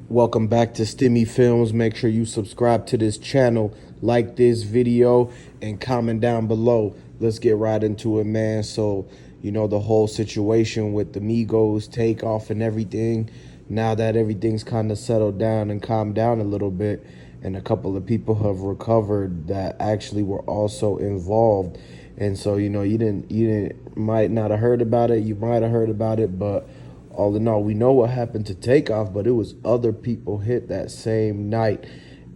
Welcome back to Stimmy Films. Make sure you subscribe to this channel, like this video, and comment down below. Let's get right into it, man. So, the whole situation with the Migos, Takeoff, and everything. Now that everything's kind of settled down and calmed down a little bit, and a couple of people have recovered that actually were also involved. And so, might not have heard about it. You might have heard about it, but all in all, we know what happened to Takeoff, but it was other people hit that same night,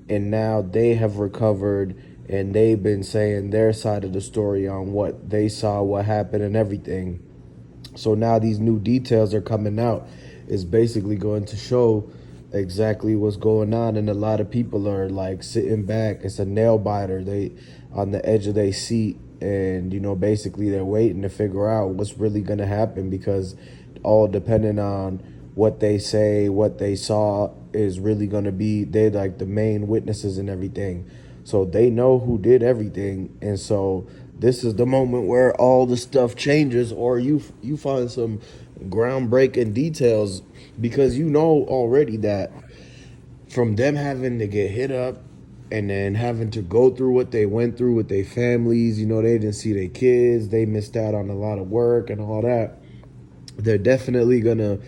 and now they have recovered, and they've been saying their side of the story on what they saw, what happened, and everything. So now these new details are coming out. It's basically going to show exactly what's going on, and a lot of people are like sitting back. It's a nail biter. They on the edge of their seat, and basically they're waiting to figure out what's really going to happen, because all depending on what they say, what they saw is really going to be, they're like the main witnesses and everything. So they know who did everything. And so this is the moment where all the stuff changes, or you find some groundbreaking details, because you know already that from them having to get hit up and then having to go through what they went through with their families, they didn't see their kids, they missed out on a lot of work and all that. They're definitely gonna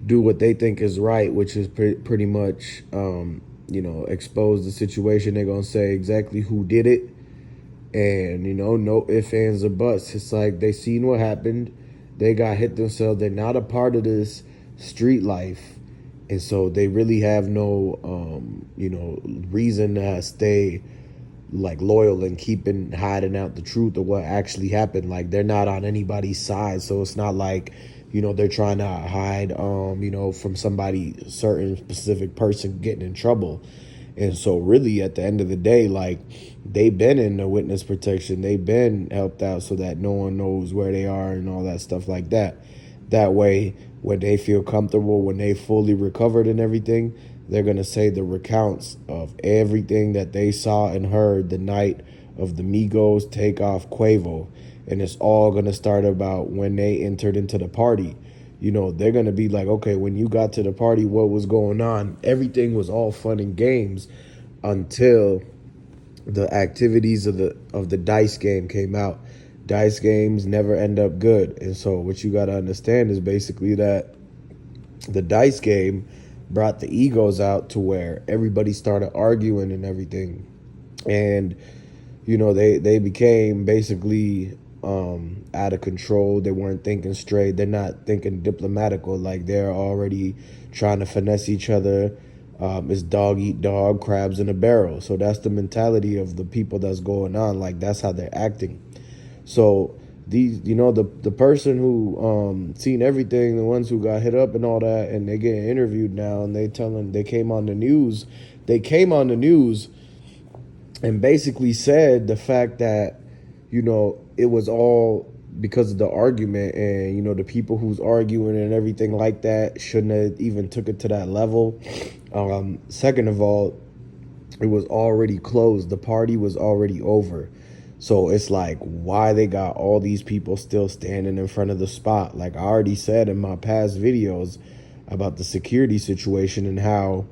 do what they think is right, which is pretty much, expose the situation. They're gonna say exactly who did it, and no ifs, ands, or buts. It's like they seen what happened. They got hit themselves. They're not a part of this street life, and so they really have no, reason to stay like loyal and keeping hiding out the truth of what actually happened. Like they're not on anybody's side, so it's not like they're trying to hide from somebody, certain specific person getting in trouble. And so really at the end of the day, like they've been in the witness protection, they've been helped out so that no one knows where they are and all that stuff like that. That way, when they feel comfortable, when they fully recovered and everything, they're going to say the recounts of everything that they saw and heard the night of the Migos Takeoff Quavo. And it's all going to start about when they entered into the party. They're going to be like, okay, when you got to the party, what was going on? Everything was all fun and games until the activities of the dice game came out. Dice games never end up good. And so what you got to understand is basically that the dice game brought the egos out to where everybody started arguing and everything. And they became basically out of control. They weren't thinking straight. They're not thinking diplomatical. Like they're already trying to finesse each other. It's dog eat dog, crabs in a barrel. So that's the mentality of the people that's going on. Like that's how they're acting. So these, the person who seen everything, the ones who got hit up and all that, and they getting interviewed now, and they came on the news. They came on the news and basically said the fact that it was all because of the argument, and the people who's arguing and everything like that shouldn't have even took it to that level. Second of all, it was already closed. The party was already over. So it's like, why they got all these people still standing in front of the spot? Like I already said in my past videos about the security situation and how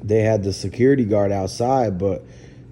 they had the security guard outside, but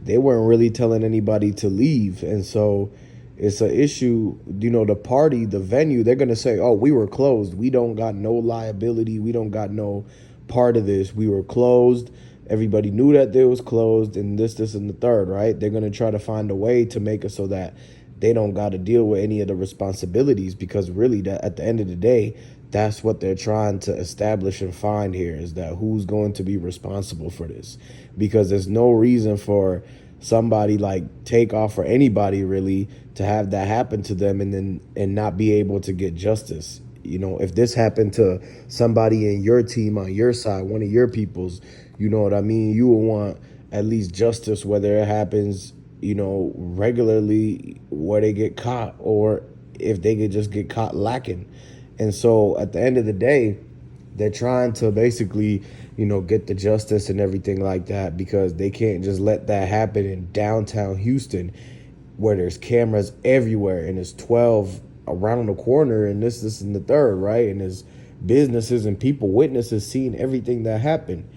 they weren't really telling anybody to leave. And so it's an issue. The party, the venue, they're going to say, oh, we were closed. We don't got no liability. We don't got no part of this. We were closed. Everybody knew that they was closed, and this, and the third, right? They're going to try to find a way to make it so that they don't got to deal with any of the responsibilities, because really that at the end of the day, that's what they're trying to establish and find here, is that who's going to be responsible for this. Because there's no reason for somebody like Takeoff or anybody really to have that happen to them and not be able to get justice. If this happened to somebody in your team on your side, one of your people's, you know what I mean? You will want at least justice, whether it happens, regularly, where they get caught, or if they could just get caught lacking. And so at the end of the day, they're trying to basically, get the justice and everything like that, because they can't just let that happen in downtown Houston, where there's cameras everywhere and there's 12 around the corner and this, and the third, right? And there's businesses and people, witnesses seeing everything that happened.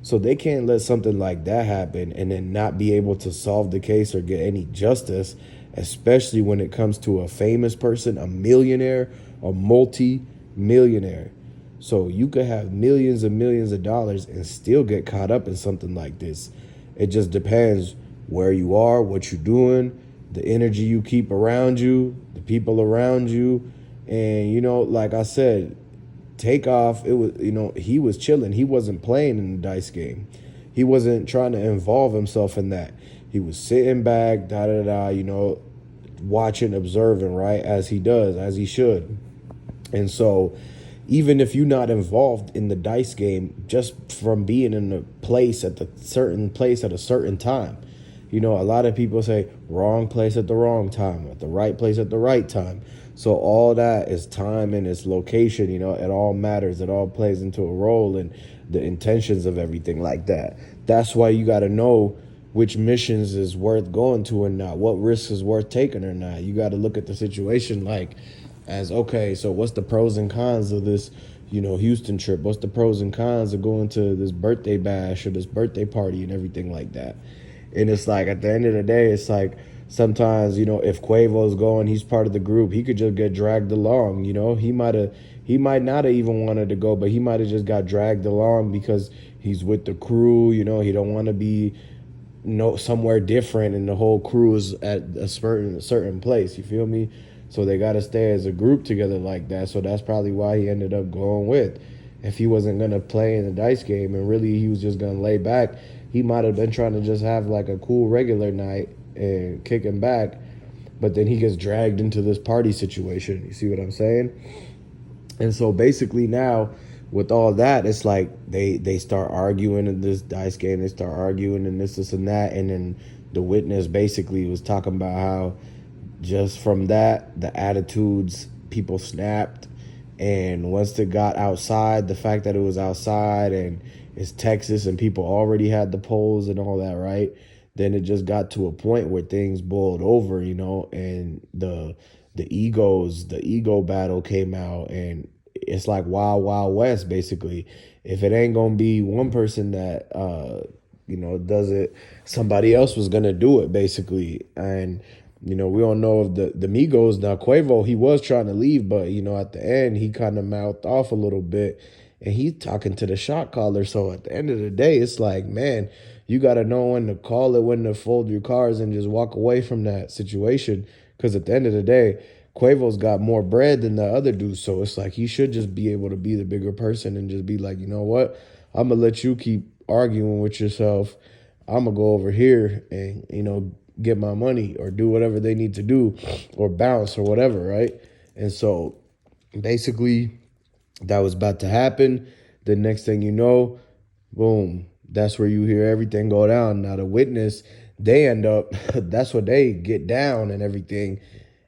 So they can't let something like that happen and then not be able to solve the case or get any justice, especially when it comes to a famous person, a millionaire, a multi-millionaire. So you could have millions and millions of dollars and still get caught up in something like this. It just depends where you are, what you're doing, the energy you keep around you, the people around you. And, like I said, Takeoff, it was, he was chilling. He wasn't playing in the dice game. He wasn't trying to involve himself in that. He was sitting back, da da da, watching, observing, right, as he does, as he should. And so, even if you're not involved in the dice game, just from being in the place at the certain place at a certain time, a lot of people say wrong place at the wrong time, at the right place at the right time. So all that is time and its location, it all matters. It all plays into a role in the intentions of everything like that. That's why you got to know which missions is worth going to or not, what risks is worth taking or not. You got to look at the situation like as, okay, so what's the pros and cons of this, Houston trip? What's the pros and cons of going to this birthday bash or this birthday party and everything like that? And it's like at the end of the day, it's like sometimes, if Quavo's going, he's part of the group. He could just get dragged along. He might not have even wanted to go, but he might have just got dragged along because he's with the crew. He don't want to be somewhere different, and the whole crew is at a certain place. You feel me? So they got to stay as a group together like that. So that's probably why he ended up going with. If he wasn't gonna play in the dice game and really he was just gonna lay back, he might have been trying to just have like a cool regular night and kicking back, but then he gets dragged into this party situation. You see what I'm saying? And so basically now with all that, it's like they start arguing in this dice game. They start arguing and this and that. And then the witness basically was talking about how just from that, the attitudes, people snapped. And once it got outside, the fact that it was outside and it's Texas and people already had the polls and all that, right? Then it just got to a point where things boiled over, and the ego battle came out, and it's like Wild Wild West, basically. If it ain't gonna be one person that does it, somebody else was gonna do it, basically. And we don't know if the Migos, now Quavo, he was trying to leave, but at the end he kind of mouthed off a little bit, and he's talking to the shot caller. So at the end of the day, it's like, man, you got to know when to call it, when to fold your cards and just walk away from that situation. Because at the end of the day, Quavo's got more bread than the other dudes. So it's like he should just be able to be the bigger person and just be like, you know what? I'm going to let you keep arguing with yourself. I'm going to go over here and, get my money or do whatever they need to do or bounce or whatever, right? And so basically that was about to happen. The next thing you know, boom, that's where you hear everything go down. Now the witness, they end up, that's what they get down and everything.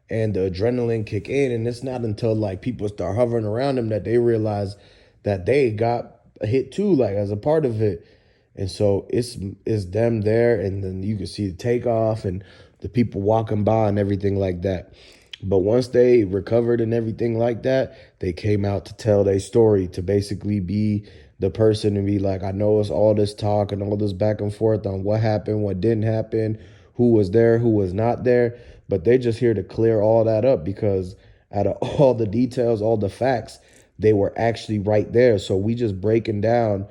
And the adrenaline kick in. And it's not until like people start hovering around them that they realize that they got hit too, like as a part of it. And so it's them there, and then you can see the Takeoff and the people walking by and everything like that. But once they recovered and everything like that, they came out to tell their story, to basically be the person and be like, I know it's all this talk and all this back and forth on what happened, what didn't happen, who was there, who was not there. But they're just here to clear all that up, because out of all the details, all the facts, they were actually right there. So we just breaking down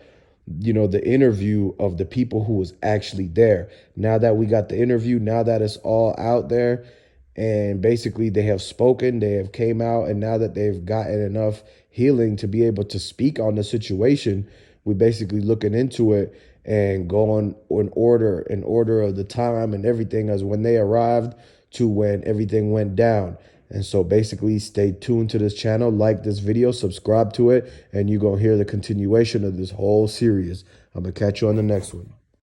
the interview of the people who was actually there. Now that we got the interview, now that it's all out there, and basically they have spoken, they have came out, and now that they've gotten enough healing to be able to speak on the situation, we're basically looking into it and going in order of the time and everything as when they arrived to when everything went down. And so basically stay tuned to this channel, like this video, subscribe to it, and you're going to hear the continuation of this whole series. I'm going to catch you on the next one.